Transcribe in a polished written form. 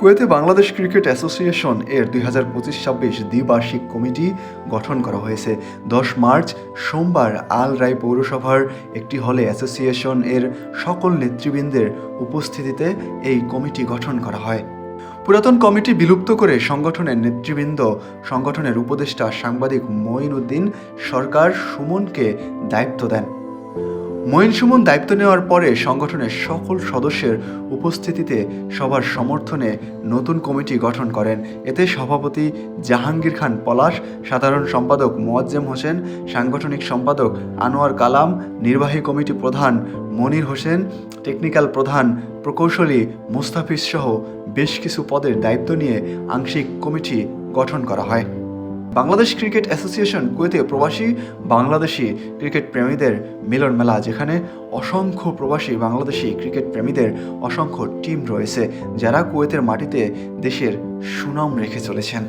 কুয়েতে Bangladesh cricket association এর 2025-26 দ্বিবার্ষিক committee গঠন করা হয়েছে। 10 মার্চ সোমবার আল রাই পৌরসভার একটি হলে অ্যাসোসিয়েশন এর সকল নেতৃবৃন্দের উপস্থিতিতে এই কমিটি গঠন করা হয়। পুরাতন কমিটি বিলুপ্ত করে সংগঠনের নেতৃবৃন্দ সংগঠনের উপদেষ্টা সাংবাদিক মঈন উদ্দিন সরকার সুমনকে দায়িত্ব দেন। মঈন সুমন দায়িত্ব নেওয়ার পরে সংগঠনের সকল সদস্যের উপস্থিতিতে সবার সমর্থনে নতুন কমিটি গঠন করেন। এতে সভাপতি জাহাঙ্গীর খান পলাশ, সাধারণ সম্পাদক মোয়াজ্জেম হোসেন, সাংগঠনিক সম্পাদক আনোয়ার কালাম, নির্বাহী কমিটি প্রধান মনির হোসেন, টেকনিক্যাল প্রধান প্রকৌশলী মুস্তাফিজ সহ বেশ কিছু পদের দায়িত্ব নিয়ে আংশিক কমিটি গঠন করা হয়। বাংলাদেশ ক্রিকেট অ্যাসোসিয়েশন কুয়েতে প্রবাসী বাংলাদেশি ক্রিকেট প্রেমীদের মিলন মেলা, যেখানে অসংখ্য প্রবাসী বাংলাদেশি ক্রিকেট প্রেমীদের অসংখ্য টিম রয়েছে যারা কুয়েতের মাটিতে দেশের সুনাম রেখে চলেছেন।